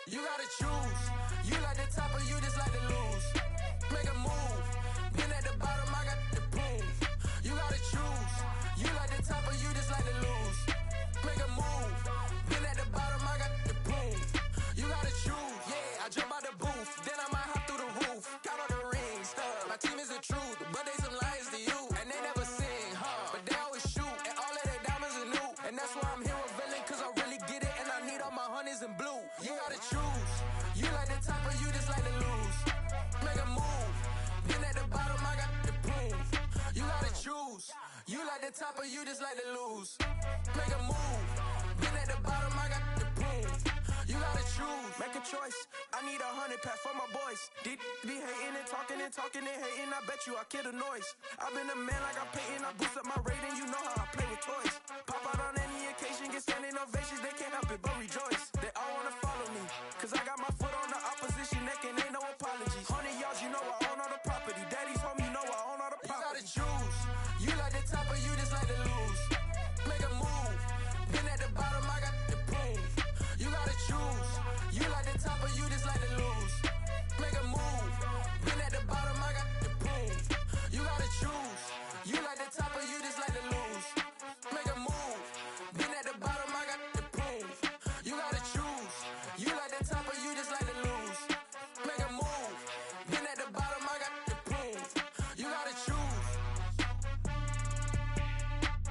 You gotta choose. You like the top or you just like to lose. Make a move. Been at the bottom, I got the proof. You gotta choose. You like the top or you just like to lose. Make a move. Been at the bottom, I got the proof. You gotta choose. Yeah, I jump out the booth. Then I might hop through the roof. Count all the rings. My team is the truth, but they some liars to you. And they never sing, but they always shoot. And all of their diamonds are new. And that's why I'm here revealing, cause I really get it. And I need all my honeys in blue. You gotta choose. You like the top or you just like to lose. Make a move. Been at the bottom, I got the proof. You gotta choose. You like the top or you just like to lose. Make a move. Been at the bottom, I got the proof. You gotta choose. Make a choice. I need 100 pack for my boys. Deep be hating and talking and talking and hating. I bet you I kill the noise. I've been a man like I'm Peyton. I boost up my rating. You know how I play with toys. Pop out on any occasion, get standing ovations. They can't help it but rejoice. They all wanna follow me, cause I got my foot on the opposition neck and ain't no apologies. 100 yards, you know I own all the property. Daddy's home, you know I own all the property. You gotta choose. You like the top or you just like to lose. Make a move. Been at the bottom, I got the proof. You gotta choose. You like the top or you just like to lose. Make a move. Been at the bottom, I got the proof. You gotta choose. You like the top or you just like to lose. Make a move. Been at the bottom, I got the proof. You gotta choose. You like the top or you just like to lose. Make a move. Been at the bottom, I got the proof. You gotta choose.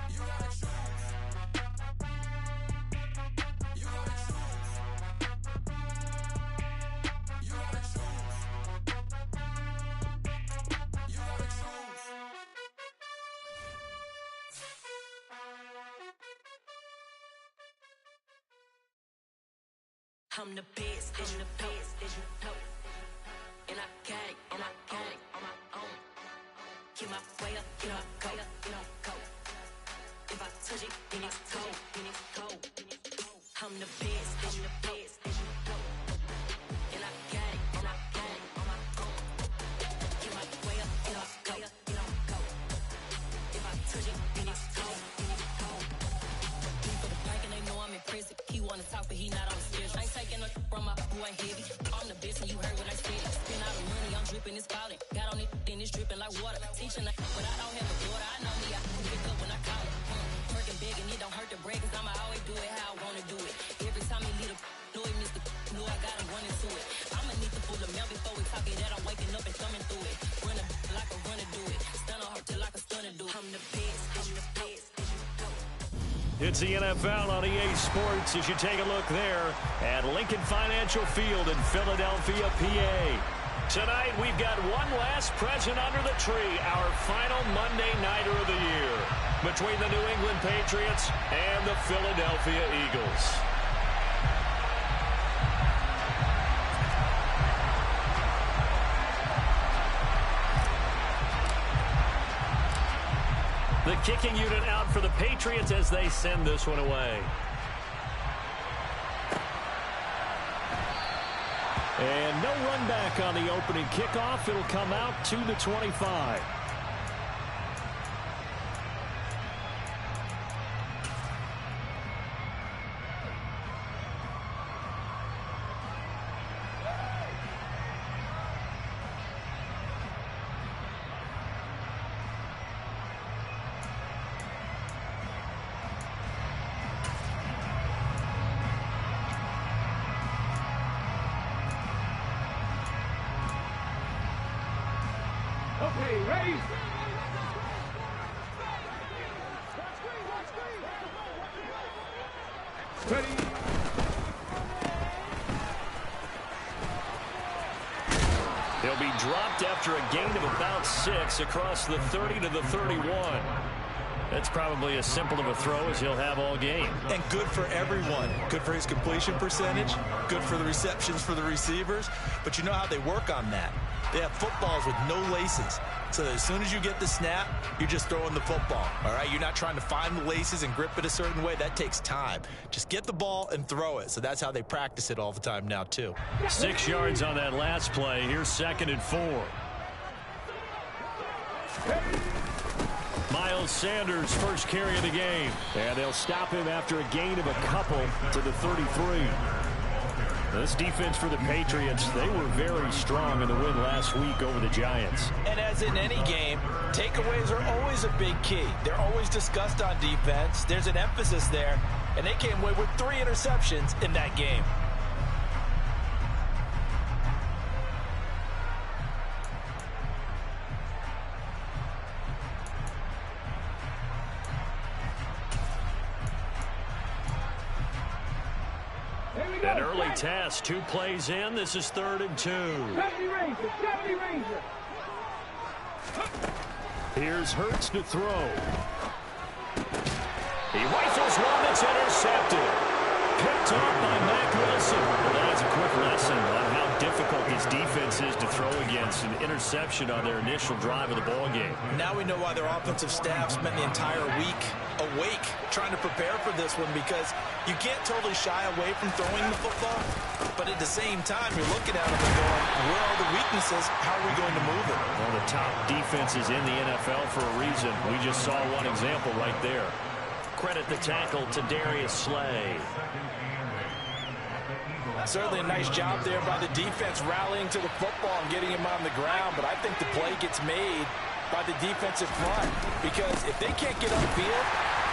You gotta choose. You gotta choose. You gotta choose. You gotta choose. I'm the best, and you know. And I got it, on my own. Get my way up, get my go. If I touch it, then it's cold. I'm the best, and you know. And I got it, on my own. Get my way up, get my go. If I touch it, then it's cold. Leave for the bank and they know I'm impressive. He wanna talk, but he not on the stairs. I ain't taking a from my boy heavy. I'm the best and you heard what I said. Spend all the money, I'm dripping, it's falling. Got on it, then it's dripping like water. Teaching but I don't have a daughter. I know me, I can pick up when I call it. Working big and it don't hurt to break, cause I'ma always do it how I wanna do it. Every time he lead a know he missed the know I got him running to it. I'ma need to pull the mail before we talk it that I'm waking up and thumbing through it. Run like a runner do it. Stun on her till like a stunner do it. I'm the best, I'm the best. It's the NFL on EA Sports as you take a look there at Lincoln Financial Field in Philadelphia, PA. Tonight, we've got one last present under the tree, our final Monday Nighter of the year, between the New England Patriots and the Philadelphia Eagles. The kicking unit out for the Patriots as they send this one away. And no run back on the opening kickoff. It'll come out to the 25. Okay, ready? Ready? He'll be dropped after a gain of about 6 across the 30 to the 31. That's probably as simple of a throw as he'll have all game. And good for everyone. Good for his completion percentage. Good for the receptions for the receivers. But you know how they work on that. They have footballs with no laces. So that as soon as you get the snap, you're just throwing the football. All right? You're not trying to find the laces and grip it a certain way. That takes time. Just get the ball and throw it. So that's how they practice it all the time now, too. 6 yards on that last play. Here's 2nd and 4. Miles Sanders, first carry of the game. And they'll stop him after a gain of a couple to the 33. This defense for the Patriots, they were very strong in the win last week over the Giants. And as in any game, takeaways are always a big key. They're always discussed on defense. There's an emphasis there, and they came away with 3 interceptions in that game. An early test, 2 plays in. This is 3rd and 2. 70 Ranger, 70 Ranger. Here's Hurts to throw. He rifles one that's intercepted. Picked off by Mack Wilson. Well, that is a quick lesson on how difficult this defense is to throw against. An interception on their initial drive of the ball game. Now we know why their offensive staff spent the entire week awake trying to prepare for this one, because you can't totally shy away from throwing the football, but at the same time you're looking at them and going, where are the weaknesses? How are we going to move it? Well, the top defenses in the NFL for a reason. We just saw one example right there. Credit the tackle to Darius Slay. Certainly a nice job there by the defense rallying to the football and getting him on the ground, but I think the play gets made by the defensive front, because if they can't get upfield,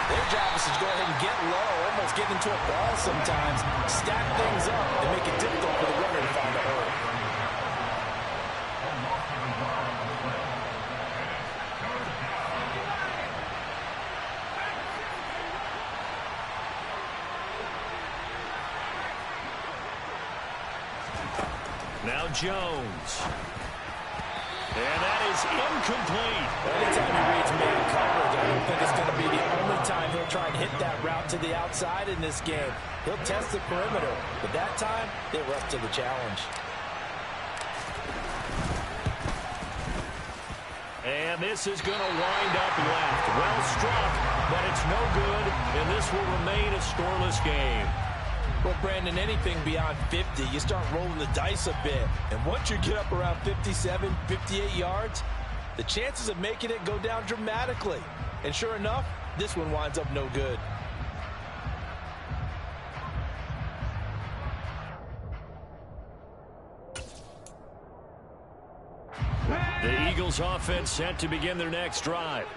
their job is to go ahead and get low, almost get into a ball sometimes, stack things up, and make it difficult for the runner to find a hole. Now Jones. And that is incomplete. Anytime he reads man coverage, I don't think it's going to be the only time he'll try and hit that route to the outside in this game. He'll test the perimeter, but that time, they rush to the challenge. And this is going to wind up left. Well struck, but it's no good, and this will remain a scoreless game. Well, Brandon, anything beyond 50, you start rolling the dice a bit. And once you get up around 57, 58 yards, the chances of making it go down dramatically. And sure enough, this one winds up no good. The Eagles offense set to begin their next drive.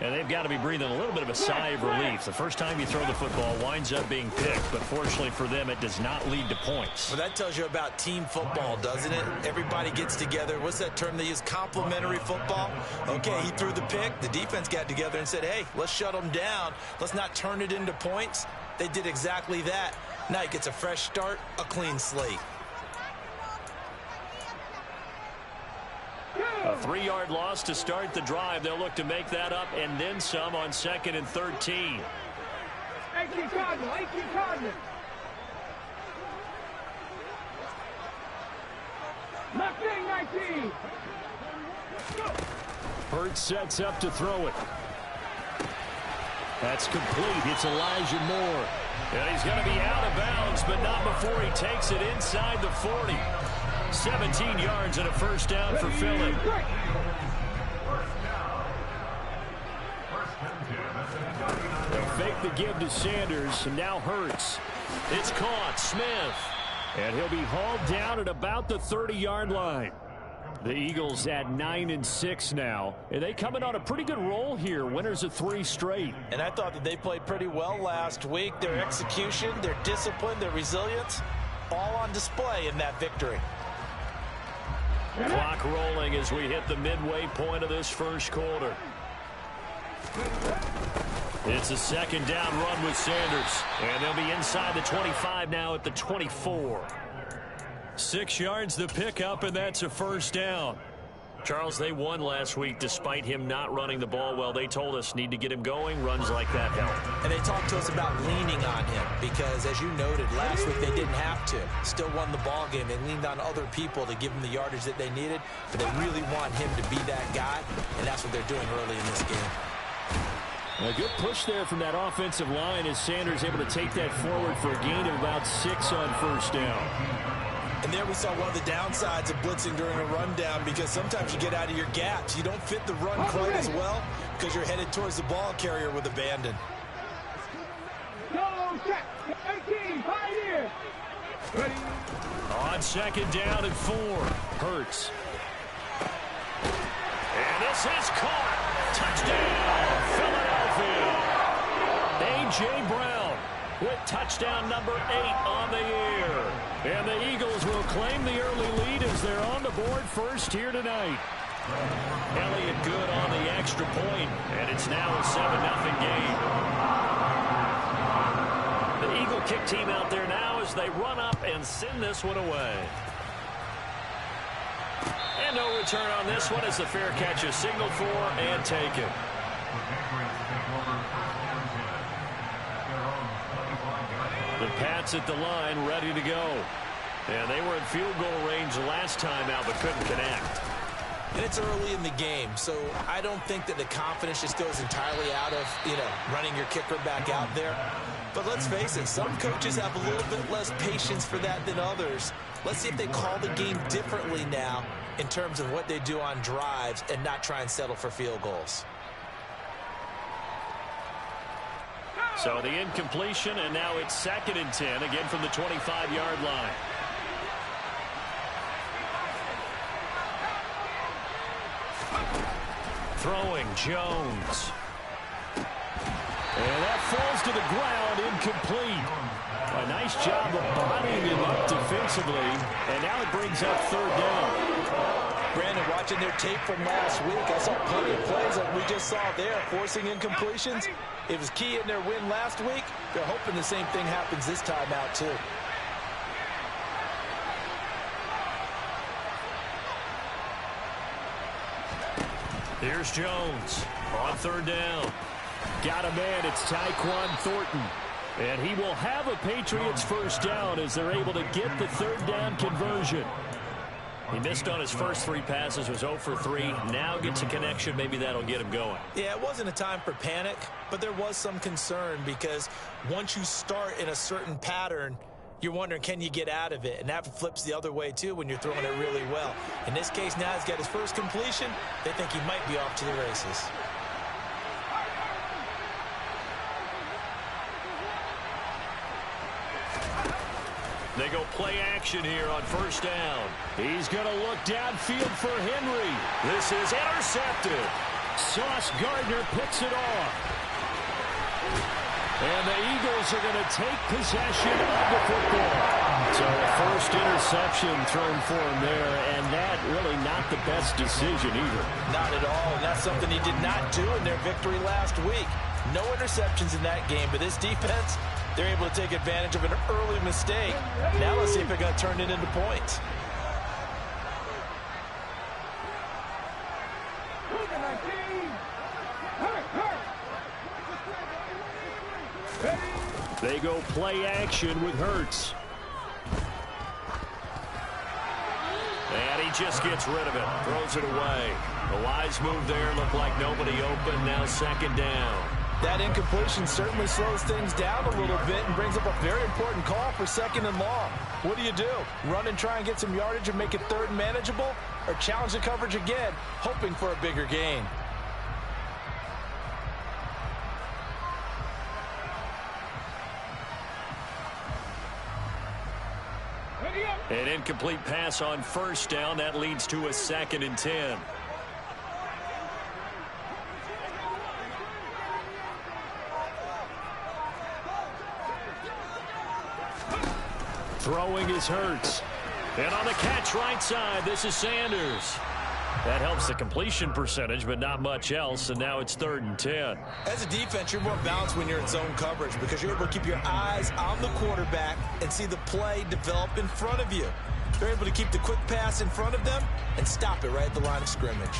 And they've got to be breathing a little bit of a sigh of relief. The first time you throw the football winds up being picked, but fortunately for them, it does not lead to points. Well, that tells you about team football, doesn't it? Everybody gets together. What's that term they use? Complementary football? Okay, he threw the pick. The defense got together and said, hey, let's shut them down. Let's not turn it into points. They did exactly that. Now he gets a fresh start, a clean slate. A 3-yard loss to start the drive. They'll look to make that up and then some on 2nd and 13. 18 Cardinal, 18 Cardinal. Left wing, 19. Hurts sets up to throw it. That's complete. It's Elijah Moore. And he's going to be out of bounds, but not before he takes it inside the 40. 17 yards and a first down for Philly. They fake the give to Sanders, and now Hurts. It's caught. Smith. And he'll be hauled down at about the 30-yard line. The Eagles at 9-6 now, and they come in on a pretty good roll here. Winners of 3 straight. And I thought that they played pretty well last week. Their execution, their discipline, their resilience, all on display in that victory. Clock rolling as we hit the midway point of this first quarter. It's a 2nd down run with Sanders, and they'll be inside the 25 now at the 24. 6 yards the pickup, and that's a first down. Charles, they won last week despite him not running the ball well. They told us need to get him going. Runs like that help. And they talked to us about leaning on him because, as you noted, last week they didn't have to. Still won the ball game. They leaned on other people to give them the yardage that they needed, but they really want him to be that guy, and that's what they're doing early in this game. A good push there from that offensive line as Sanders able to take that forward for a gain of about 6 on first down. And there we saw one of the downsides of blitzing during a rundown, because sometimes you get out of your gaps. You don't fit the run quite as well because you're headed towards the ball carrier with abandon. No check. 18, Pioneer. On second down and 4. Hurts. And this is caught. Touchdown, Philadelphia. A.J. Brown with touchdown number 8 on the year. And the Eagles will claim the early lead as they're on the board first here tonight. Elliott good on the extra point, and it's now a 7-0 game. The Eagle kick team out there now as they run up and send this one away. And no return on this one as the fair catch is signaled for and taken. The Pats at the line ready to go. And they were in field goal range last time out but couldn't connect. And it's early in the game, so I don't think that the confidence just goes entirely out of, running your kicker back out there. But let's face it, some coaches have a little bit less patience for that than others. Let's see if they call the game differently now in terms of what they do on drives and not try and settle for field goals. So the incompletion, and now it's 2nd and 10, again from the 25-yard line. Throwing Jones. And that falls to the ground, incomplete. A nice job of bodying him up defensively, and now it brings up 3rd down. Brandon, watching their tape from last week, I saw plenty of plays like we just saw there, forcing incompletions. It was key in their win last week. They're hoping the same thing happens this time out, too. Here's Jones on 3rd down. Got a man, it's Tyquan Thornton. And he will have a Patriots first down as they're able to get the 3rd down conversion. He missed on his first 3 passes, was 0 for 3. Now gets a connection. Maybe that'll get him going. Yeah, it wasn't a time for panic, but there was some concern because once you start in a certain pattern, you're wondering, can you get out of it? And that flips the other way, too, when you're throwing it really well. In this case, now he's got his first completion. They think he might be off to the races. They go play action here on 1st down. He's going to look downfield for Henry. This is intercepted. Sauce Gardner picks it off. And the Eagles are going to take possession of the football. So a first interception thrown for him there, and that really not the best decision either. Not at all, and that's something he did not do in their victory last week. No interceptions in that game, but this defense, they're able to take advantage of an early mistake. Now let's see if they're going to turn it into points. They go play action with Hurts. And he just gets rid of it, throws it away. A wise move there, looked like nobody open, now 2nd down. That incompletion certainly slows things down a little bit and brings up a very important call for 2nd and long. What do? Run and try and get some yardage and make it 3rd and manageable? Or challenge the coverage again, hoping for a bigger gain? An incomplete pass on 1st down. That leads to a 2nd and 10. Throwing is Hurts. And on the catch right side, this is Sanders. That helps the completion percentage, but not much else, and now it's 3rd and 10. As a defense, you're more balanced when you're in zone coverage because you're able to keep your eyes on the quarterback and see the play develop in front of you. They're able to keep the quick pass in front of them and stop it right at the line of scrimmage.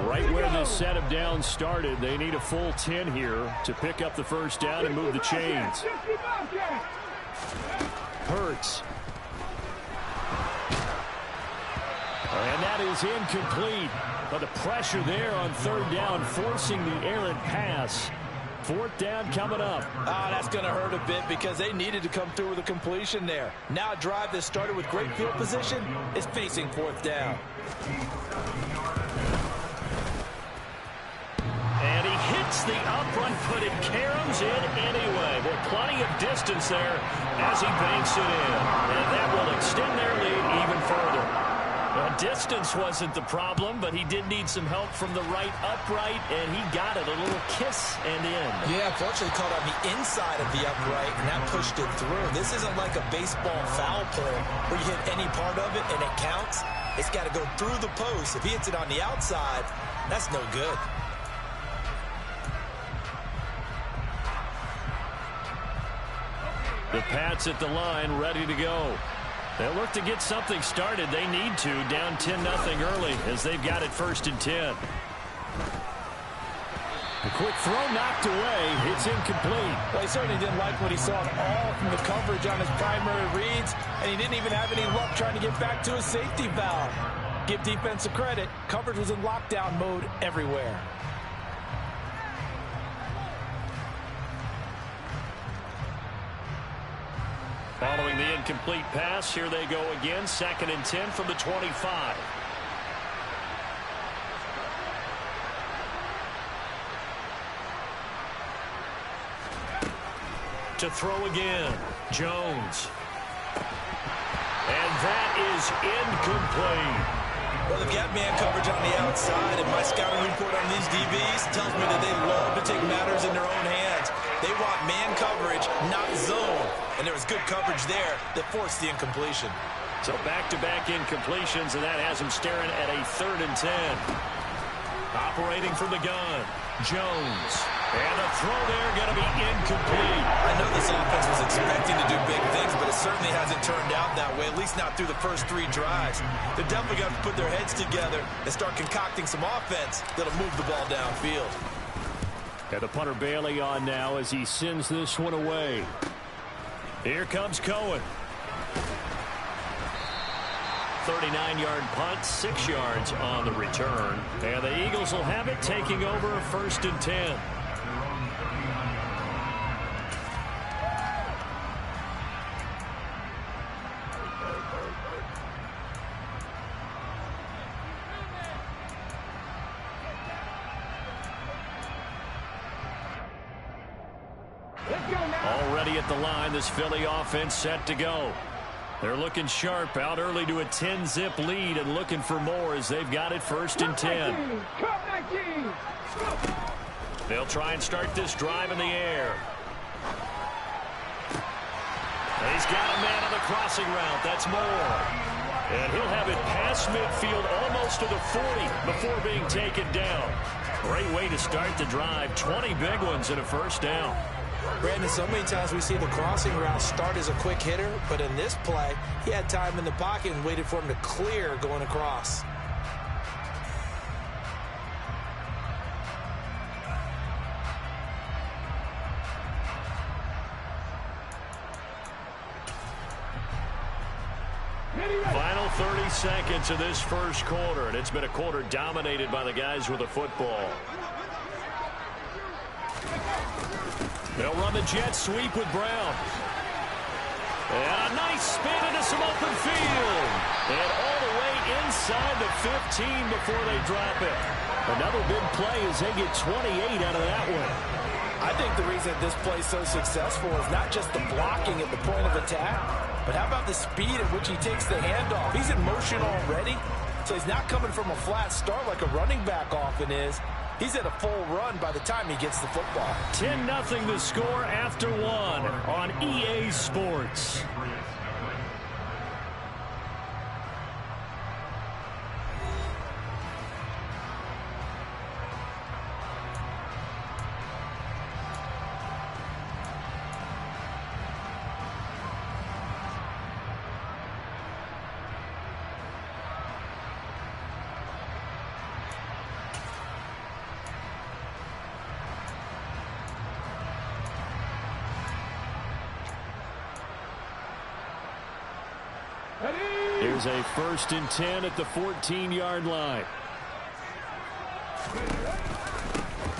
Right where this set of downs started, they need a full 10 here to pick up the first down and move the chains. Hurts. And that is incomplete. But the pressure there on third down, forcing the errant pass. Fourth down coming up. Oh, that's going to hurt a bit because they needed to come through with a completion there. Now a drive that started with great field position is facing fourth down. And he hits the upright, but it caroms in anyway. With plenty of distance there as he banks it in. And that will extend their lead even further. Distance wasn't the problem, but he did need some help from the right upright, and he got it. A little kiss and in. Yeah, fortunately caught on the inside of the upright, and that pushed it through. This isn't like a baseball foul pole where you hit any part of it and it counts. It's got to go through the post. If he hits it on the outside, that's no good. The Pats at the line, ready to go. They'll look to get something started. They need to, down 10-0 early as they've got it 1st and 10. A quick throw knocked away. It's incomplete. Well, he certainly didn't like what he saw at all from the coverage on his primary reads, and he didn't even have any luck trying to get back to his safety valve. Give defense a credit. Coverage was in lockdown mode everywhere. Following the incomplete pass, here they go again. 2nd and 10 from the 25. To throw again, Jones. And that is incomplete. Well, they've got man coverage on the outside, and my scouting report on these DBs tells me that they love to take matters in their own hands. They want man coverage, not zone. And there was good coverage there that forced the incompletion. So back-to-back incompletions, and that has him staring at a 3rd and 10. Operating from the gun, Jones. And the throw there going to be incomplete. I know this offense was expecting to do big things, but it certainly hasn't turned out that way, at least not through the first 3 drives. They're definitely going to put their heads together and start concocting some offense that'll move the ball downfield. And the punter Bailey on now as he sends this one away. Here comes Cohen. 39-yard punt, 6 yards on the return. And the Eagles will have it, taking over 1st and 10. Already at the line, this Philly offense set to go. They're looking sharp, out early to a 10-zip lead and looking for more as they've got it 1st and 10. They'll try and start this drive in the air. He's got a man on the crossing route. That's Moore. And he'll have it past midfield almost to the 40 before being taken down. Great way to start the drive. 20 big ones and a 1st down. Brandon, so many times we see the crossing route start as a quick hitter, but in this play, he had time in the pocket and waited for him to clear going across. Final 30 seconds of this first quarter, and it's been a quarter dominated by the guys with the football. They'll run the jet sweep with Brown. And a nice spin into some open field. And all the way inside the 15 before they drop it. Another big play as they get 28 out of that one. I think the reason this play is so successful is not just the blocking at the point of attack, but how about the speed at which he takes the handoff? He's in motion already, so he's not coming from a flat start like a running back often is. He's at a full run by the time he gets the football. 10-0 the score after 1 on EA Sports. Ready? Here's a 1st and 10 at the 14-yard line.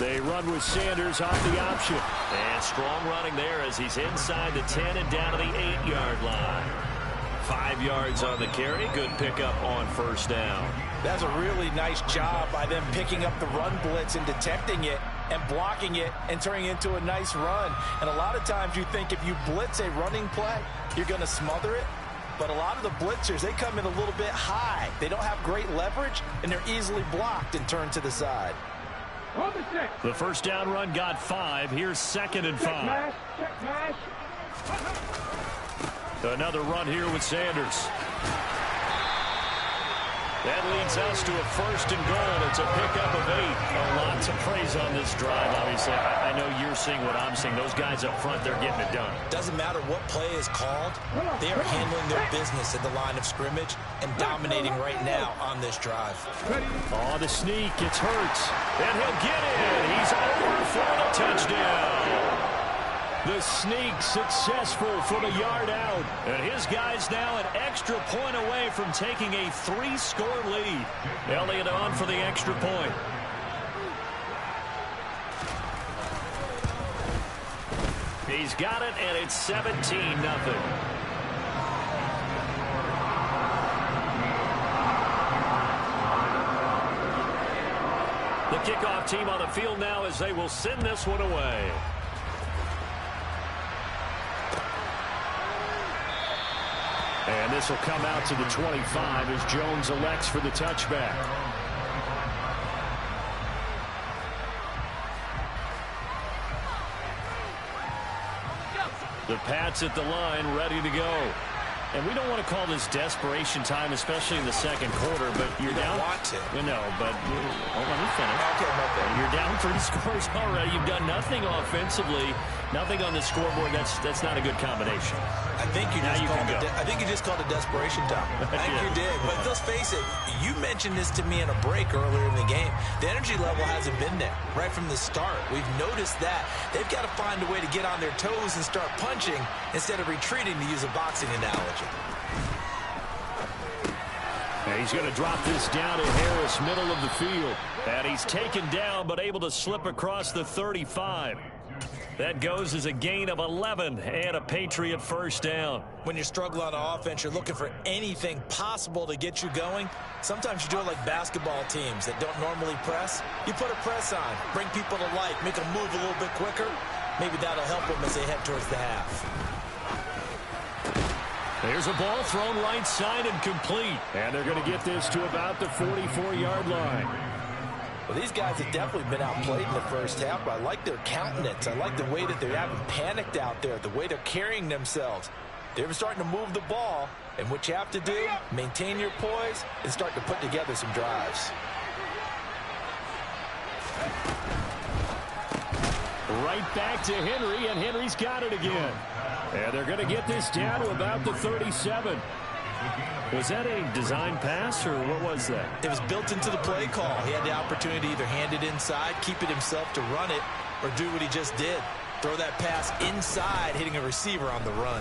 They run with Sanders off the option. And strong running there as he's inside the 10 and down to the 8-yard line. 5 yards on the carry. Good pickup on 1st down. That's a really nice job by them picking up the run blitz and detecting it and blocking it and turning it into a nice run. And a lot of times you think if you blitz a running play, you're going to smother it. But a lot of the blitzers, they come in a little bit high. They don't have great leverage, and they're easily blocked and turned to the side. The 1st down run got 5. Here's 2nd and 5. Another run here with Sanders. That leads us to a 1st and goal. It's a pickup of 8. Lots of praise on this drive, obviously. I know you're seeing what I'm seeing. Those guys up front, they're getting it done. Doesn't matter what play is called. They are handling their business at the line of scrimmage and dominating right now on this drive. Oh, the sneak. It's Hurts. And he'll get it. He's over for the touchdown. The sneak successful from a yard out. And his guy's now an extra point away from taking a 3-score lead. Elliott on for the extra point. He's got it, and it's 17-0. The kickoff team on the field now as they will send this one away. And this will come out to the 25 as Jones elects for the touchback. The Pats at the line, ready to go. And we don't want to call this desperation time, especially in the 2nd quarter, but you're down. Want to. No, but hold on, let me finish. Okay. You're down 3 scores already. You've done nothing offensively, nothing on the scoreboard. That's not a good combination. I think you just called it desperation time. I think you did. But let's face it, you mentioned this to me in a break earlier in the game. The energy level hasn't been there right from the start. We've noticed that. They've got to find a way to get on their toes and start punching instead of retreating, to use a boxing analogy. And he's going to drop this down to Harris, middle of the field. And he's taken down but able to slip across the 35. That goes as a gain of 11 and a Patriot 1st down. When you're struggling on offense, you're looking for anything possible to get you going. Sometimes you do it like basketball teams that don't normally press. You put a press on, bring people to life, make them move a little bit quicker. Maybe that'll help them as they head towards the half. There's a ball thrown right side and complete. And they're going to get this to about the 44-yard line. Well, these guys have definitely been outplayed in the 1st half, but I like their countenance. I like the way that they haven't panicked out there, the way they're carrying themselves. They're starting to move the ball, and what you have to do, maintain your poise and start to put together some drives. Right back to Henry, and Henry's got it again. And they're going to get this down to about the 37. Was that a design pass, or what was that? It was built into the play call. He had the opportunity to either hand it inside, keep it himself to run it, or do what he just did. Throw that pass inside, hitting a receiver on the run.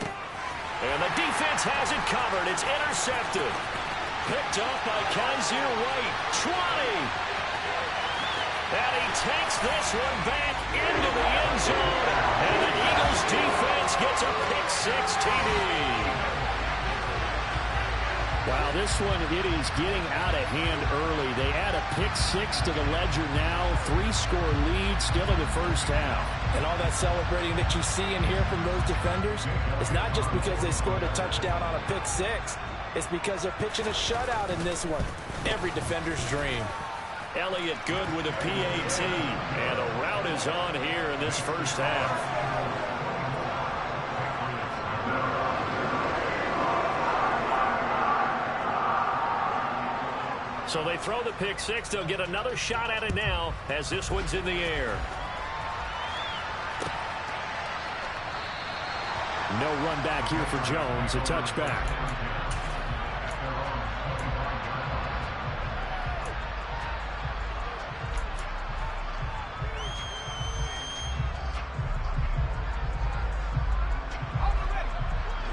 And the defense has it covered. It's intercepted. Picked off by Kaiser White. 20. And he takes this one back into the end zone. And the Eagles defense gets a pick-6 TD. Wow, this one, it is getting out of hand early. They add a pick-6 to the ledger now. 3-score lead still in the 1st half. And all that celebrating that you see and hear from those defenders, it's not just because they scored a touchdown on a pick-6. It's because they're pitching a shutout in this one. Every defender's dream. Elliott good with a PAT. And a rout is on here in this 1st half. So they throw the pick-6. They'll get another shot at it now as this one's in the air. No run back here for Jones. A touchback.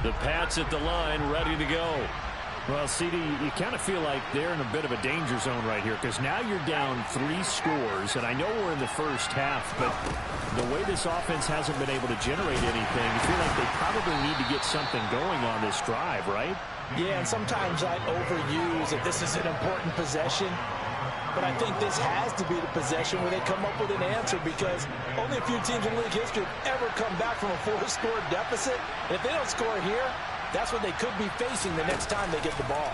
The Pats at the line, ready to go. Well, CD, you kind of feel like they're in a bit of a danger zone right here because now you're down 3 scores, and I know we're in the first half, but the way this offense hasn't been able to generate anything, you feel like they probably need to get something going on this drive, right? Yeah, and sometimes I overuse if this is an important possession. But I think this has to be the possession where they come up with an answer because only a few teams in league history have ever come back from a 4-score deficit. And if they don't score here, that's what they could be facing the next time they get the ball.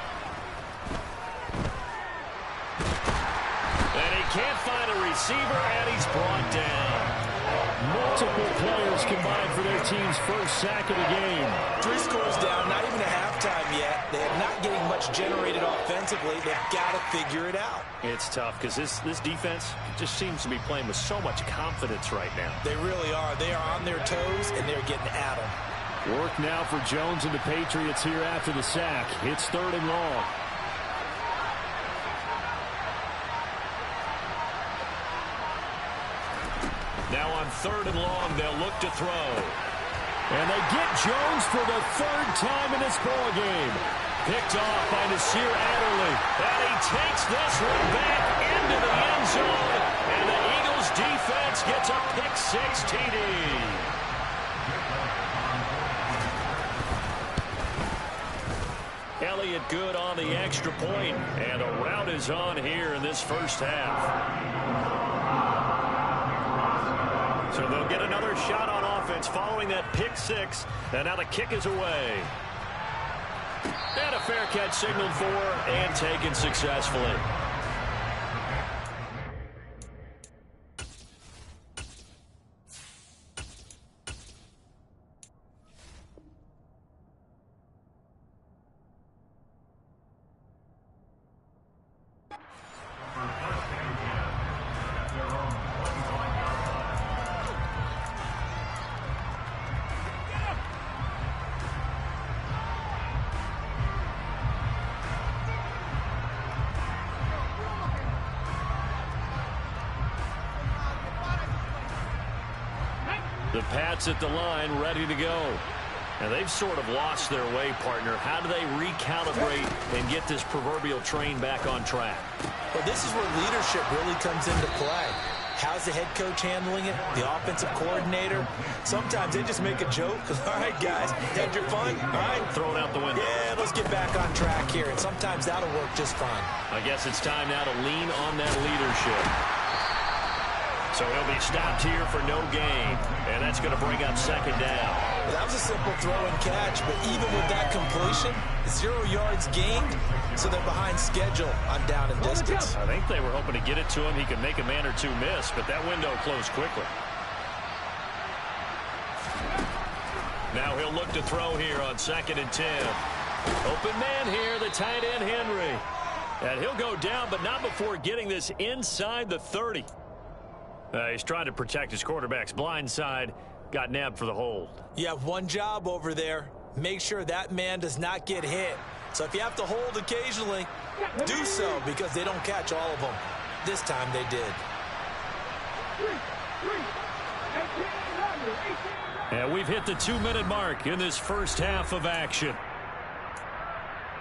And he can't find a receiver, and he's brought down. Multiple players combined for their team's first sack of the game. 3 scores down, not even a halftime yet. They're not getting much generated offensively. They've got to figure it out. It's tough because this defense just seems to be playing with so much confidence right now. They really are. They are on their toes, and they're getting at them. Work now for Jones and the Patriots here after the sack. It's 3rd and long. Now on 3rd and long, they'll look to throw. And they get Jones for the 3rd time in this ball game. Picked off by Nasir Adderley. And he takes this one back into the end zone. And the Eagles defense gets a pick-6 TD. Elliott good on the extra point. And a rout is on here in this first half. So they'll get another shot on offense following that pick-6. And now the kick is away. And a fair catch signaled for and taken successfully. The Pats at the line, ready to go. And they've sort of lost their way, partner. How do they recalibrate and get this proverbial train back on track? Well, this is where leadership really comes into play. How's the head coach handling it? The offensive coordinator? Sometimes they just make a joke. All right, guys, had your fun? All right. Throw it out the window. Yeah, let's get back on track here. And sometimes that'll work just fine. I guess it's time now to lean on that leadership. So he'll be stopped here for no gain. And that's going to bring up 2nd down. Well, that was a simple throw and catch, but even with that completion, 0 yards gained, so they're behind schedule on down and distance. I think they were hoping to get it to him. He could make a man or two miss, but that window closed quickly. Now he'll look to throw here on 2nd and 10. Open man here, the tight end Henry. And he'll go down, but not before getting this inside the 30. He's trying to protect his quarterback's blind side. Got nabbed for the hold. You have one job over there. Make sure that man does not get hit. So if you have to hold occasionally, do so because they don't catch all of them. This time they did. And we've hit the 2-minute mark in this first half of action.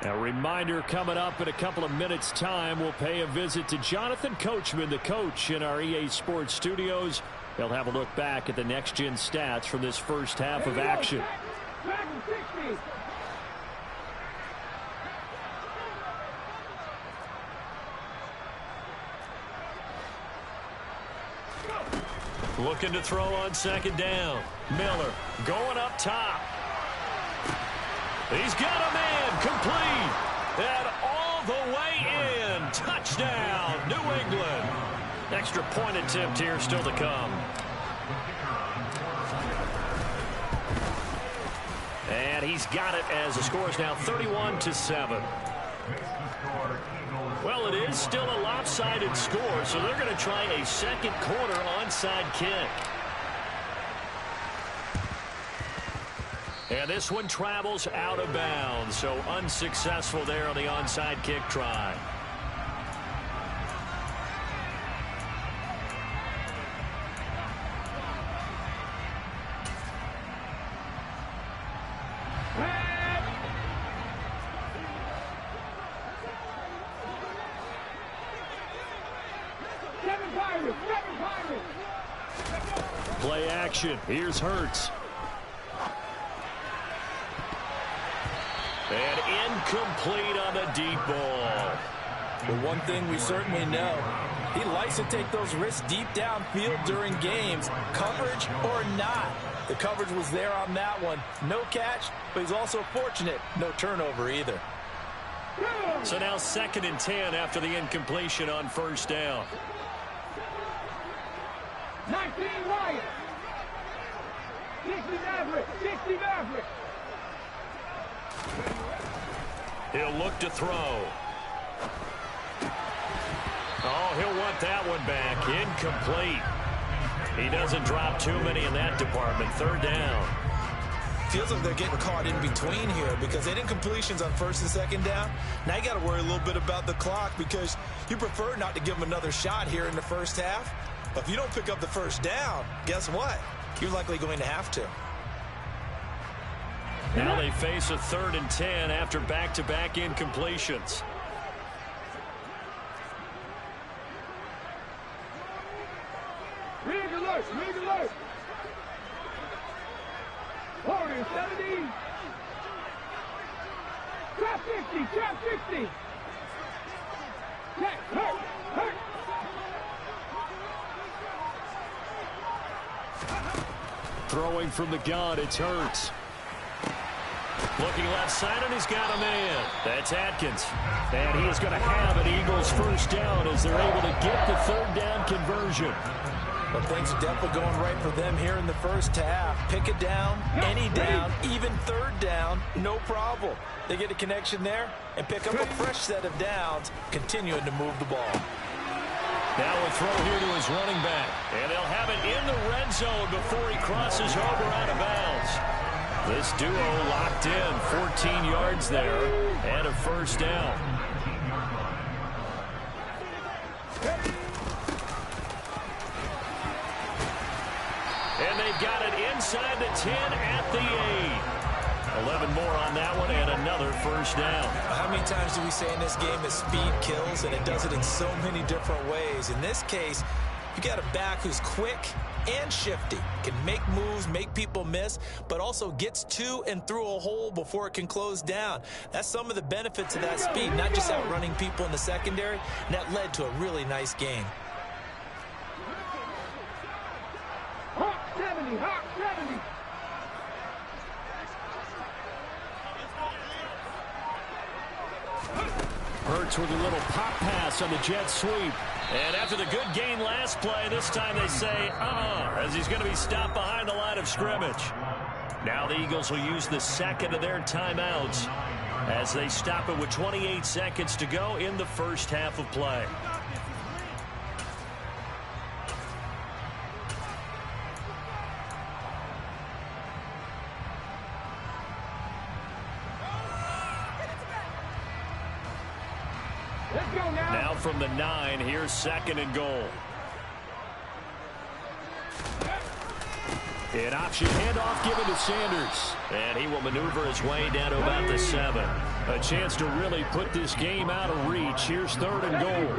A reminder coming up in a couple of minutes' time, we'll pay a visit to Jonathan Coachman, the coach in our EA Sports studios. He'll have a look back at the next-gen stats from this first half of action. Looking to throw on 2nd down. Miller going up top. He's got a man complete. And all the way in. Touchdown, New England. Extra point attempt here still to come. And he's got it as the score is now 31-7. Well, it is still a lopsided score, so they're going to try a second quarter onside kick. And this one travels out of bounds, so unsuccessful there on the onside kick try. Pat. Seven Pirates. Play action. Here's Hurts. And incomplete on the deep ball. Well, one thing we certainly know, he likes to take those risks deep downfield during games, coverage or not. The coverage was there on that one. No catch, but he's also fortunate. No turnover either. So now 2nd and 10 after the incompletion on first down. 19 Wyatt. 60 Maverick. He'll look to throw. Oh, he'll want that one back. Incomplete. He doesn't drop too many in that department. 3rd down. Feels like they're getting caught in between here because they didn't completions on 1st and 2nd down. Now you got to worry a little bit about the clock because you prefer not to give them another shot here in the first half. But if you don't pick up the 1st down, guess what? You're likely going to have to. Now they face a 3rd and 10 after back-to-back incompletions. Rig alert. 40, 70. Trap 50. Check, hurt. Throwing from the gun, it's Hurts. Looking left side, and he's got a man. That's Atkins. And he is going to have an Eagles 1st down as they're able to get the 3rd down conversion. Well, things are definitely going right for them here in the first half. Pick it down, any down, even 3rd down, no problem. They get a connection there and pick up a fresh set of downs, continuing to move the ball. Now a throw here to his running back. And they'll have it in the red zone before he crosses over out of bounds. This duo locked in, 14 yards there, and a 1st down. And they've got it inside the 10 at the 8. 11 more on that one and another 1st down. How many times do we say in this game that speed kills, and it does it in so many different ways? In this case, you got a back who's quick and shifty, can make moves, make people miss, but also gets to and through a hole before it can close down. That's some of the benefits of that speed, not just outrunning people in the secondary, and that led to a really nice game. Hawk 70. Hurts with a little pop pass on the jet sweep. And after the good gain last play, this time they say, as he's going to be stopped behind the line of scrimmage. Now the Eagles will use the 2nd of their timeouts as they stop it with 28 seconds to go in the first half of play. Now from the 9, here's 2nd and goal. An option handoff given to Sanders. And he will maneuver his way down to about the 7. A chance to really put this game out of reach. Here's 3rd and goal.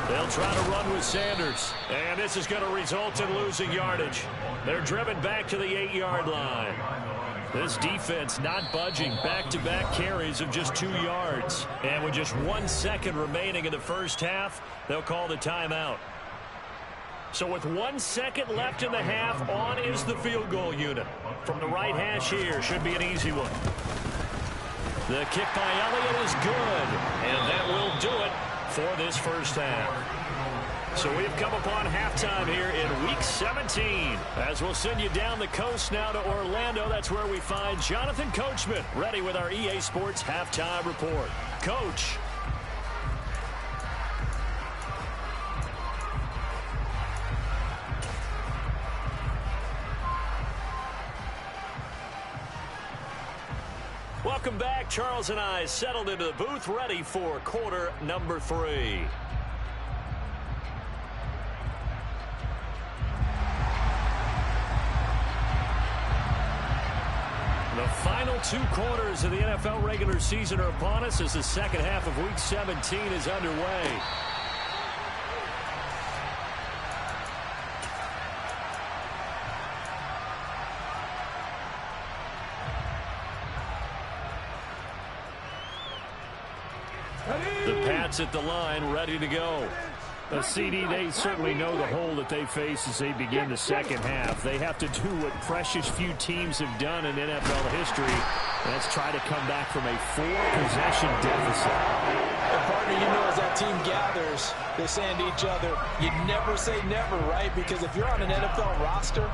They'll try to run with Sanders. And this is going to result in losing yardage. They're driven back to the 8-yard line. This defense not budging. Back-to-back carries of just 2 yards. And with just 1 second remaining in the first half, they'll call the timeout. So with 1 second left in the half, on is the field goal unit. From the right hash here, should be an easy one. The kick by Elliott is good. And that will do it for this first half. So we've come upon halftime here in Week 17. As we'll send you down the coast now to Orlando. That's where we find Jonathan Coachman ready with our EA Sports Halftime Report. Coach. Welcome back. Charles and I settled into the booth ready for quarter number 3. The final 2 quarters of the NFL regular season are upon us as the second half of Week 17 is underway. The Pats at the line, ready to go. The CD, they certainly know the hole that they face as they begin the second half. They have to do what precious few teams have done in NFL history. That's try to come back from a 4-possession deficit. And partner, you know, as that team gathers, they're saying to each other, you never say never, right? Because if you're on an NFL roster,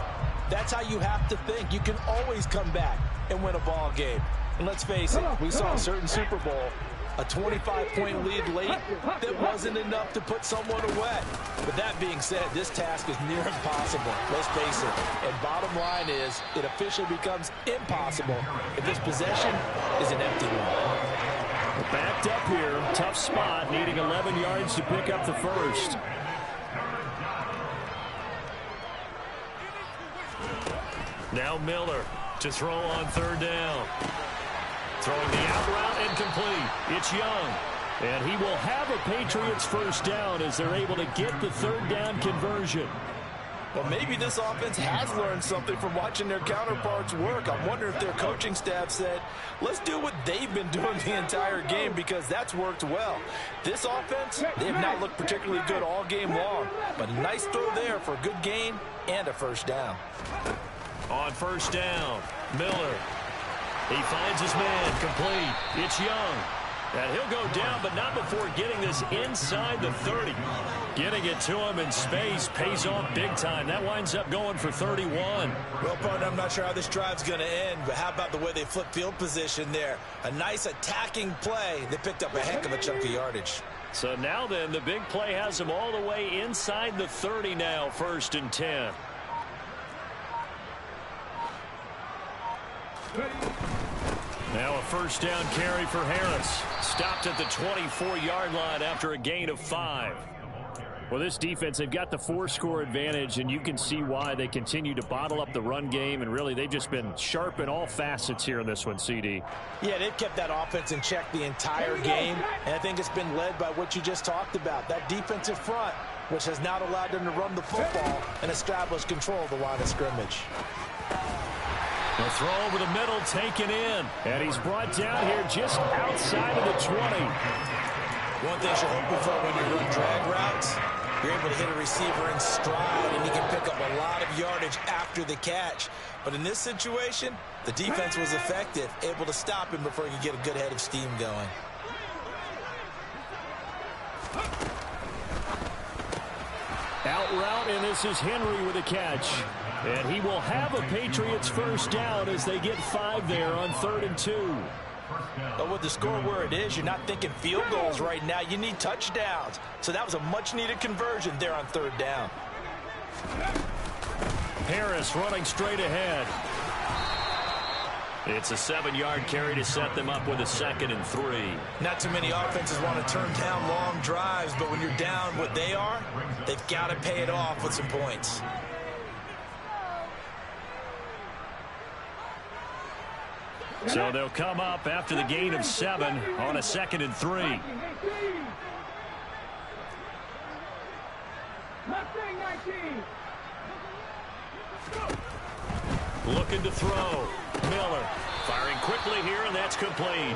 that's how you have to think. You can always come back and win a ball game. And let's face it, we saw a certain Super Bowl, a 25-point lead late that wasn't enough to put someone away. But that being said, this task is near impossible. Let's face it. And bottom line is, it officially becomes impossible if this possession is an empty one. Backed up here, tough spot, needing 11 yards to pick up the first. Now Miller to throw on 3rd down. Throwing the out route incomplete. It's Young. And he will have a Patriots first down as they're able to get the 3rd down conversion. Well, maybe this offense has learned something from watching their counterparts work. I wonder if their coaching staff said, let's do what they've been doing the entire game because that's worked well. This offense, they have not looked particularly good all game long. But a nice throw there for a good gain and a first down. On 1st down, Miller. He finds his man, complete. It's Young. And he'll go down, but not before getting this inside the 30. Getting it to him in space pays off big time. That winds up going for 31. Well, partner, I'm not sure how this drive's going to end, but how about the way they flip field position there? A nice attacking play that picked up a heck of a chunk of yardage. So now then, the big play has him all the way inside the 30 now, 1st and 10. Now a 1st down carry for Harris. Stopped at the 24-yard line after a gain of 5. Well, this defense, they've got the 4-score advantage, and you can see why they continue to bottle up the run game, and really they've just been sharp in all facets here in this one, CD. Yeah, they've kept that offense in check the entire game, and I think it's been led by what you just talked about, that defensive front, which has not allowed them to run the football and establish control of the line of scrimmage. The throw over the middle taken in. And he's brought down here just outside of the 20. One thing you're hoping for when you run drag routes, you're able to hit a receiver in stride, and he can pick up a lot of yardage after the catch. But in this situation, the defense was effective, able to stop him before he could get a good head of steam going. Out route, and this is Henry with a catch. And he will have a Patriots first down as they get 5 there on 3rd and 2. But with the score where it is, you're not thinking field goals right now. You need touchdowns. So that was a much-needed conversion there on 3rd down. Harris running straight ahead. It's a 7-yard carry to set them up with a 2nd and 3. Not too many offenses want to turn down long drives, but when you're down what they are, they've got to pay it off with some points. So they'll come up after the gain of 7 on a 2nd and 3. Looking to throw. Miller firing quickly here, and that's complete.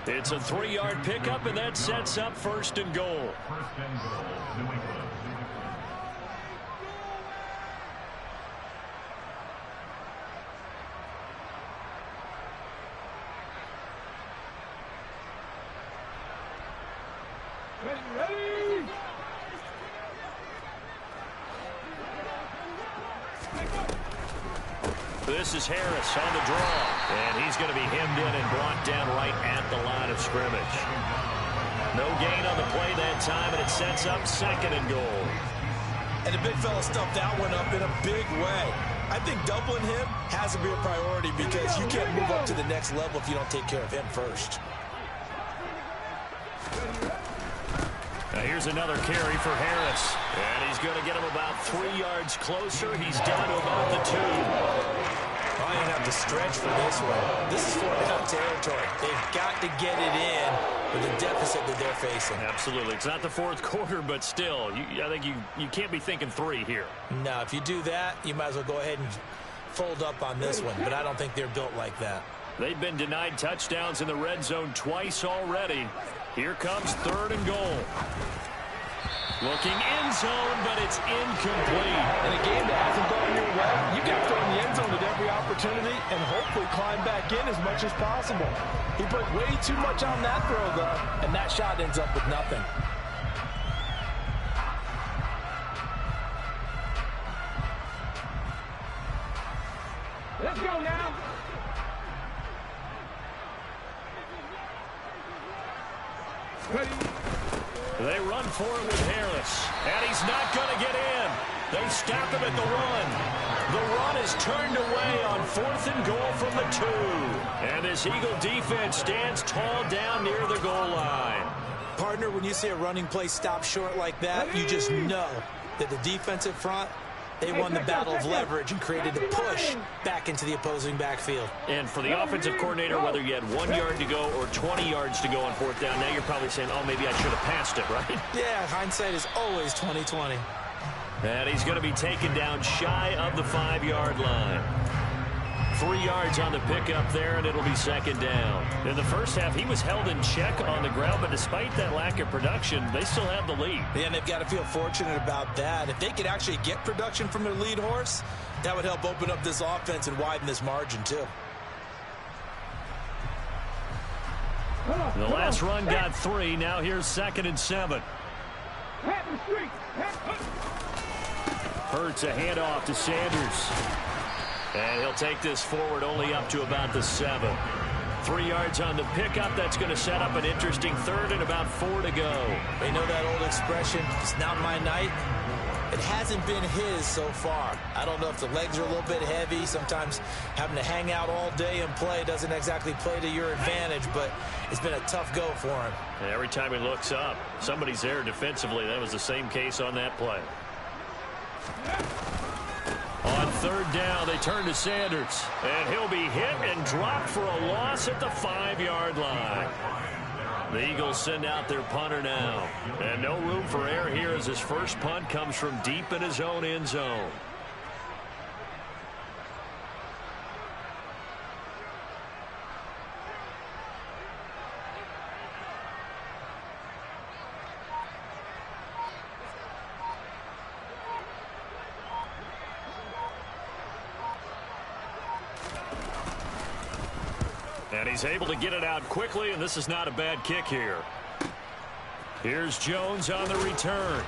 It's a 3-yard pickup, and that sets up 1st and goal. This is Harris on the draw, and he's going to be hemmed in and brought down right at the line of scrimmage. No gain on the play that time, and it sets up 2nd and goal. And the big fella stuffed that one up in a big way. I think doubling him has to be a priority because you can't move up to the next level if you don't take care of him first. Now here's another carry for Harris. And he's going to get him about 3 yards closer. He's down to about the 2. Well, you're going to have to stretch for this one. This is fourth-down territory. They've got to get it in with the deficit that they're facing. Absolutely. It's not the fourth quarter, but still, I think you can't be thinking 3 here. No, if you do that, you might as well go ahead and fold up on this one, but I don't think they're built like that. They've been denied touchdowns in the red zone twice already. Here comes 3rd and goal. Looking end zone, but it's incomplete. In a game that hasn't gone your way, you got to throw in the end zone at every opportunity and hopefully climb back in as much as possible. He put way too much on that throw, though, and that shot ends up with nothing. Let's go now. Ready. They run for it with Harris, and he's not going to get in. They stop him at the 1. The run is turned away on 4th and goal from the 2. And this Eagle defense stands tall down near the goal line. Partner, when you see a running play stop short like that, you just know that the defensive front, they won the battle of leverage and created a push back into the opposing backfield. And for the offensive coordinator, whether you had 1 yard to go or 20 yards to go on 4th down, now you're probably saying, oh, maybe I should have passed it, right? Yeah, hindsight is always 20/20. And he's going to be taken down shy of the 5-yard line. 3 yards on the pickup there, and it'll be 2nd down. In the first half, he was held in check on the ground, but despite that lack of production, they still have the lead. Yeah, and they've got to feel fortunate about that. If they could actually get production from their lead horse, that would help open up this offense and widen this margin, too. The last run got 3. Now here's 2nd and 7. Hurts a handoff to Sanders. And he'll take this forward only up to about the 7. 3 yards on the pickup. That's going to set up an interesting 3rd and about 4 to go. They know that old expression, it's not my night. It hasn't been his so far. I don't know if the legs are a little bit heavy. Sometimes having to hang out all day and play doesn't exactly play to your advantage, but it's been a tough go for him. And every time he looks up, somebody's there defensively. That was the same case on that play. On 3rd down, they turn to Sanders. And he'll be hit and dropped for a loss at the 5-yard line. The Eagles send out their punter now. And no room for error here as his first punt comes from deep in his own end zone. And he's able to get it out quickly, and this is not a bad kick here. Here's Jones on the return.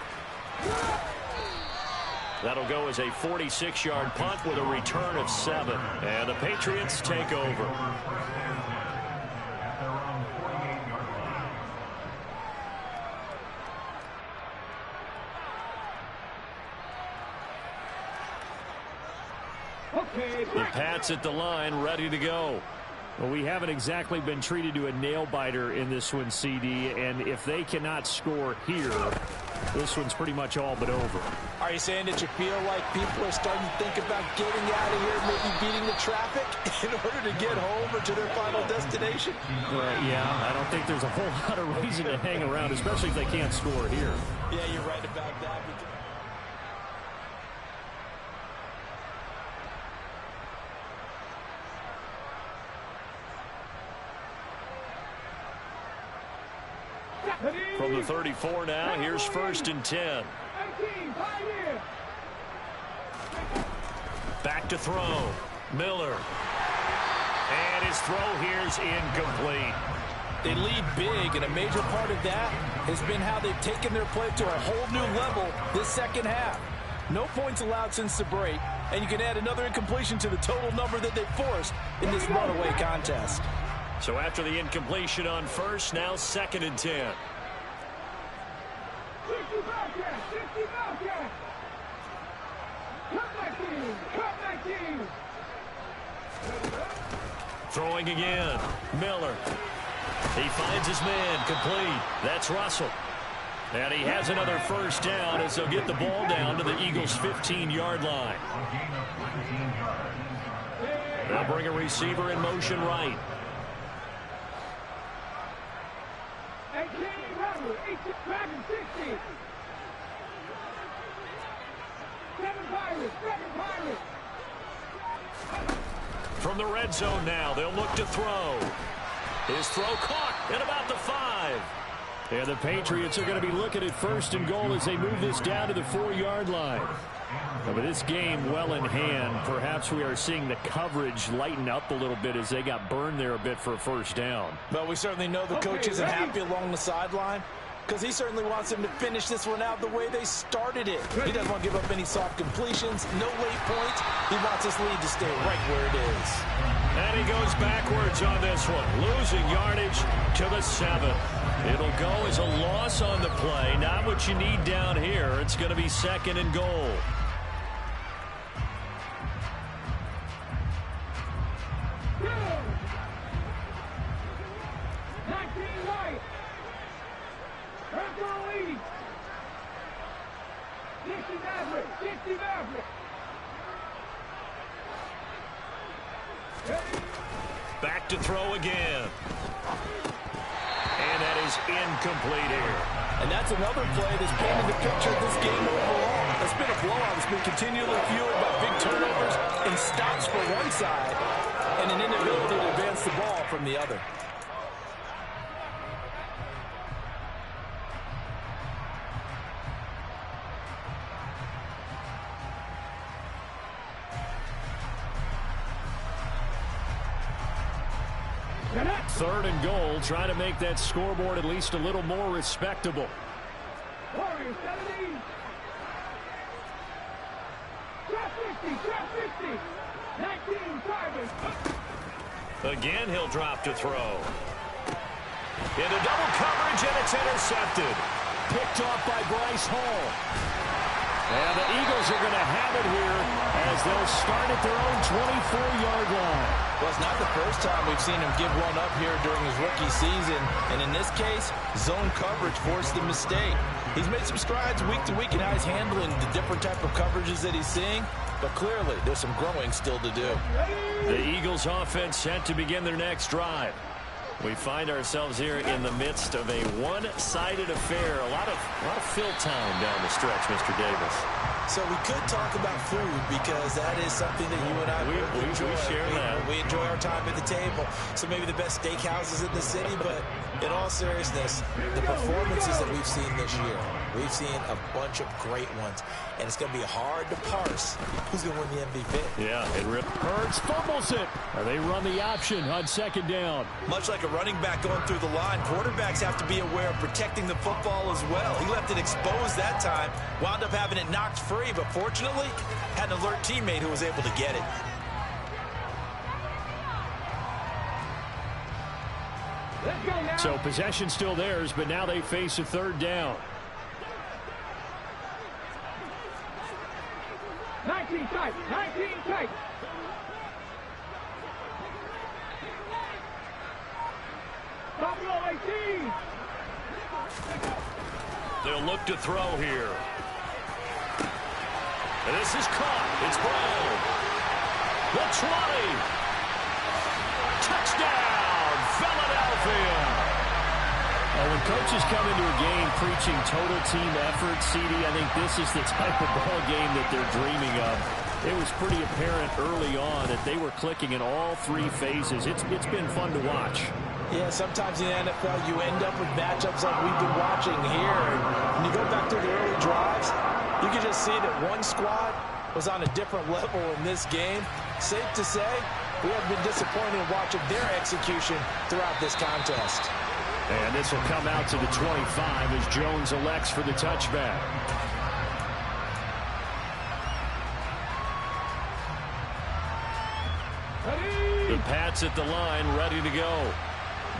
That'll go as a 46-yard punt with a return of 7. And the Patriots take over. The Pats at the line, ready to go. Well, we haven't exactly been treated to a nail-biter in this one, CD, and if they cannot score here, this one's pretty much all but over. Are you saying that you feel like people are starting to think about getting out of here, maybe beating the traffic in order to get home or to their final destination? Yeah, I don't think there's a whole lot of reason to hang around, especially if they can't score here. Yeah, you're right about that. From the 34 now, here's 1st and 10. Back to throw. Miller. And his throw here's incomplete. They lead big, and a major part of that has been how they've taken their play to a whole new level this second half. No points allowed since the break, and you can add another incompletion to the total number that they forced in this runaway contest. So after the incompletion on 1st, now 2nd and 10. Throwing again. Miller. He finds his man. Complete. That's Russell. And he has another 1st down as they'll get the ball down to the Eagles' 15-yard line. They'll bring a receiver in motion right. 18, 60. 7 Pirates. From the red zone now, they'll look to throw. His throw caught at about the 5. And the Patriots are going to be looking at 1st and goal as they move this down to the 4-yard line. But this game well in hand. Perhaps we are seeing the coverage lighten up a little bit as they got burned there a bit for a 1st down. But we certainly know the coach isn't happy along the sideline, because he certainly wants them to finish this one out the way they started it. He doesn't want to give up any soft completions, no late points. He wants this lead to stay right where it is. And he goes backwards on this one, losing yardage to the 7. It'll go as a loss on the play. Not what you need down here. It's going to be 2nd and goal. Back to throw again. And that is incomplete here. And that's another play that's painted the picture of this game overall. It's been a blowout. It's been continually fueled by big turnovers and stops for one side and an inability to advance the ball from the other. Third and goal, trying to make that scoreboard at least a little more respectable. Warriors 17. Trap 50. 19 Tigers. Again, he'll drop to throw. Into double coverage, and it's intercepted. Picked off by Bryce Hall. And the Eagles are going to have it here as they'll start at their own 24-yard line. Well, it's not the first time we've seen him give one up here during his rookie season. And in this case, zone coverage forced the mistake. He's made some strides week to week in how he's handling the different type of coverages that he's seeing. But clearly, there's some growing still to do. The Eagles offense set to begin their next drive. We find ourselves here in the midst of a one-sided affair. A lot of fill time down the stretch, Mr. Davis. So we could talk about food because that is something that you and I enjoy. We share that. We enjoy our time at the table. So maybe the best steakhouses in the city, but in all seriousness, the performances that we've seen this year, we've seen a bunch of great ones. And it's going to be hard to parse who's going to win the MVP. Yeah, it ripped. Hurts fumbles it. They run the option on 2nd down. Much like a running back going through the line, quarterbacks have to be aware of protecting the football as well. He left it exposed that time, wound up having it knocked free, but fortunately, had an alert teammate who was able to get it. Let's go now. So possession still theirs, but now they face a 3rd down. 19 tight. Buffalo 18. They'll look to throw here. And this is caught. It's Brown. The 20. Touchdown, Philadelphia. When coaches come into a game preaching total team effort, CD, I think this is the type of ball game that they're dreaming of. It was pretty apparent early on that they were clicking in all 3 phases. It's been fun to watch. Yeah, sometimes in the NFL you end up with matchups like we've been watching here. And when you go back to the early drives, you can just see that one squad was on a different level in this game. Safe to say, we have been disappointed in watching their execution throughout this contest. And this will come out to the 25 as Jones elects for the touchback. The Pats at the line, ready to go.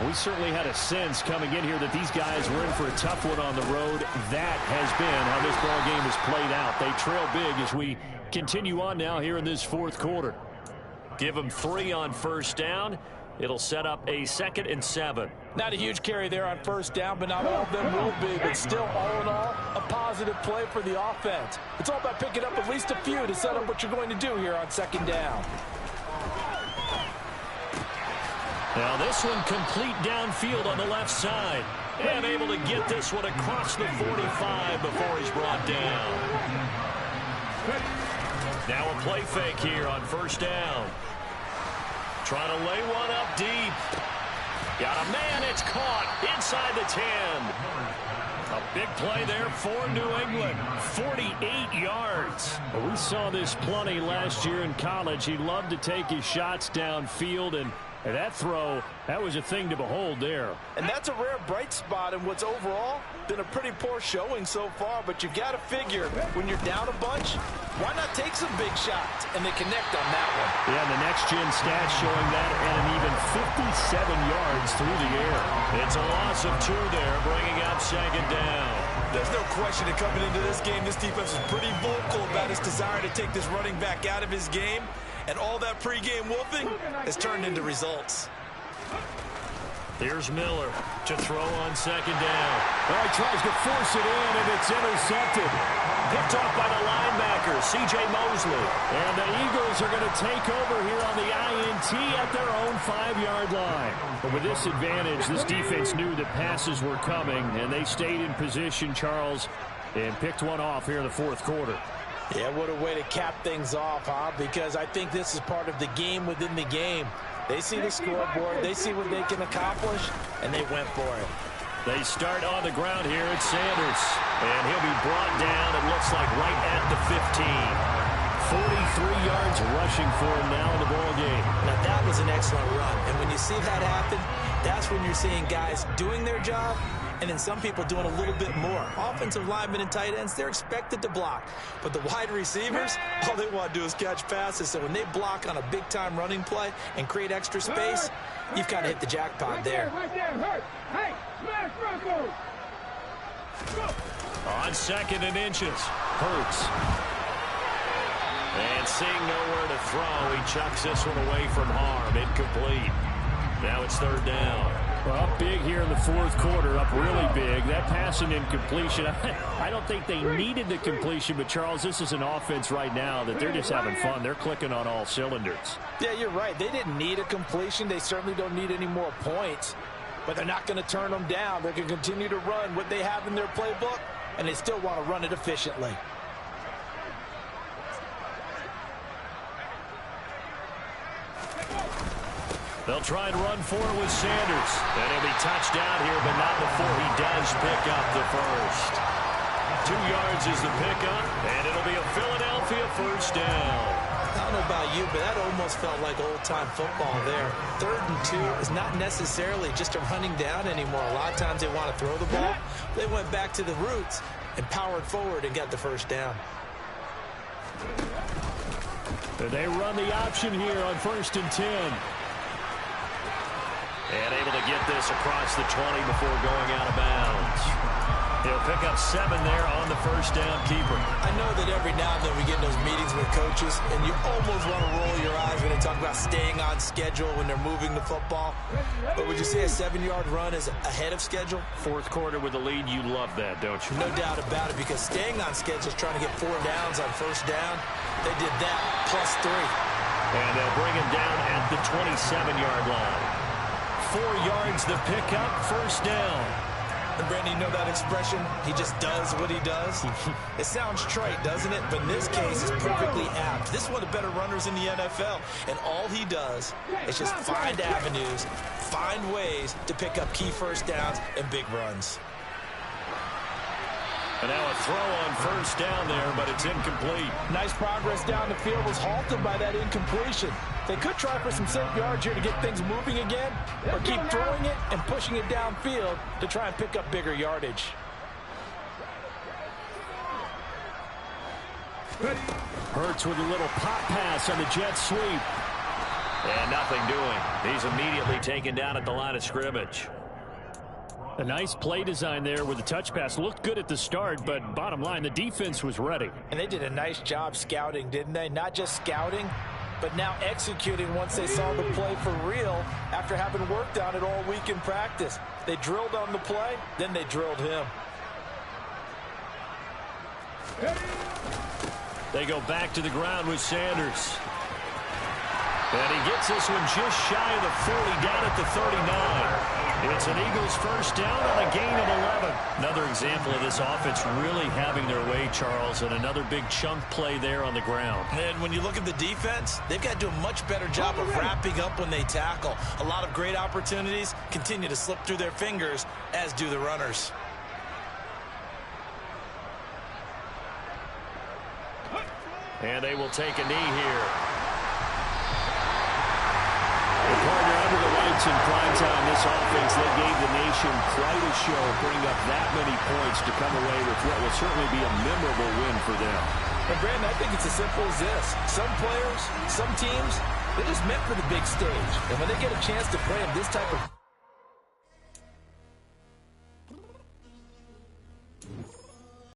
We certainly had a sense coming in here that these guys were in for a tough one on the road. That has been how this ball game has played out. They trail big as we continue on now here in this 4th quarter. Give them 3 on 1st down. It'll set up a 2nd and 7. Not a huge carry there on 1st down, but not all of them will be. But still, all in all, a positive play for the offense. It's all about picking up at least a few to set up what you're going to do here on 2nd down. Now this one complete downfield on the left side. And able to get this one across the 45 before he's brought down. Now a play fake here on first down. Trying to lay one up deep. Got a man, it's caught inside the 10. A big play there for New England. 48 yards. Well, we saw this plenty last year in college. He loved to take his shots downfield, and that throw, that was a thing to behold there. And that's a rare bright spot in what's overall been a pretty poor showing so far. But you've got to figure, when you're down a bunch, why not take some big shots? And they connect on that one. Yeah, the next-gen stats showing that and an even 57 yards through the air. It's a loss of 2 there, bringing up second down. There's no question that coming into this game, this defense is pretty vocal about its desire to take this running back out of his game. And all that pregame wolfing has turned into results. Here's Miller to throw on second down. Well, he tries to force it in, and it's intercepted. Picked off by the linebacker, C.J. Mosley. And the Eagles are going to take over here on the INT at their own 5-yard line. But with this advantage, this defense knew that passes were coming, and they stayed in position, Charles, and picked one off here in the fourth quarter. Yeah, what a way to cap things off, huh? Because I think this is part of the game within the game. They see the scoreboard, they see what they can accomplish, and they went for it. They start on the ground here at Sanders. And he'll be brought down, it looks like, right at the 15. 43 yards rushing for him now in the ball game. Now, that was an excellent run. And when you see that happen, that's when you're seeing guys doing their job, and then some people doing a little bit more. Offensive linemen and tight ends, they're expected to block. But the wide receivers, all they want to do is catch passes. So when they block on a big-time running play and create extra space, you've kind of hit the jackpot there. Right there, hurt. Hey, smash Broncos. On second and inches, Hurts. And seeing nowhere to throw, he chucks this one away from harm. Incomplete. Now it's third down. Well, up big here in the fourth quarter, up really big. That pass and incompletion, I don't think they needed the completion, but, Charles, this is an offense right now that they're just having fun. They're clicking on all cylinders. Yeah, you're right. They didn't need a completion. They certainly don't need any more points, but they're not going to turn them down. They're going to continue to run what they have in their playbook, and they still want to run it efficiently. They'll try and run for it with Sanders. And he'll be touched down here, but not before he does pick up the first. 2 yards is the pickup, and it'll be a Philadelphia first down. I don't know about you, but that almost felt like old-time football there. 3rd and 2 is not necessarily just a running down anymore. A lot of times they want to throw the ball. They went back to the roots and powered forward and got the first down. They run the option here on 1st and 10. And able to get this across the 20 before going out of bounds. He'll pick up 7 there on the first down keeper. I know that every now and then we get in those meetings with coaches, and you almost want to roll your eyes when they talk about staying on schedule when they're moving the football. But would you say a 7-yard run is ahead of schedule? Fourth quarter with the lead, you love that, don't you? No doubt about it, because staying on schedule is trying to get 4 downs on first down. They did that plus 3. And they'll bring him down at the 27-yard line. 4 yards the pickup, first down. And Brandon, you know that expression? He just does what he does. It sounds trite, doesn't it? But in this case, it's perfectly apt. This is one of the better runners in the NFL. And all he does is just find avenues, find ways to pick up key first downs and big runs. And now a throw on first down there, but it's incomplete. Nice progress down the field, was halted by that incompletion. They could try for some safe yards here to get things moving again, or keep throwing it and pushing it downfield to try and pick up bigger yardage. Hurts with a little pop pass on the jet sweep. And nothing doing. He's immediately taken down at the line of scrimmage. A nice play design there with the touch pass. Looked good at the start, but bottom line, the defense was ready. And they did a nice job scouting, didn't they? Not just scouting, but now executing once they saw the play for real after having worked on it all week in practice. They drilled on the play, then they drilled him. They go back to the ground with Sanders. And he gets this one just shy of the 40, down at the 39. It's an Eagles first down on a gain of 11. Another example of this offense really having their way, Charles, and another big chunk play there on the ground. And when you look at the defense, they've got to do a much better job of wrapping up when they tackle. A lot of great opportunities continue to slip through their fingers, as do the runners. And they will take a knee here. The partner under the lights in primetime, this offense, they gave the nation quite a show, putting up that many points to come away with what will certainly be a memorable win for them. And Brandon, I think it's as simple as this. Some players, some teams, they're just meant for the big stage. And when they get a chance to play in this type of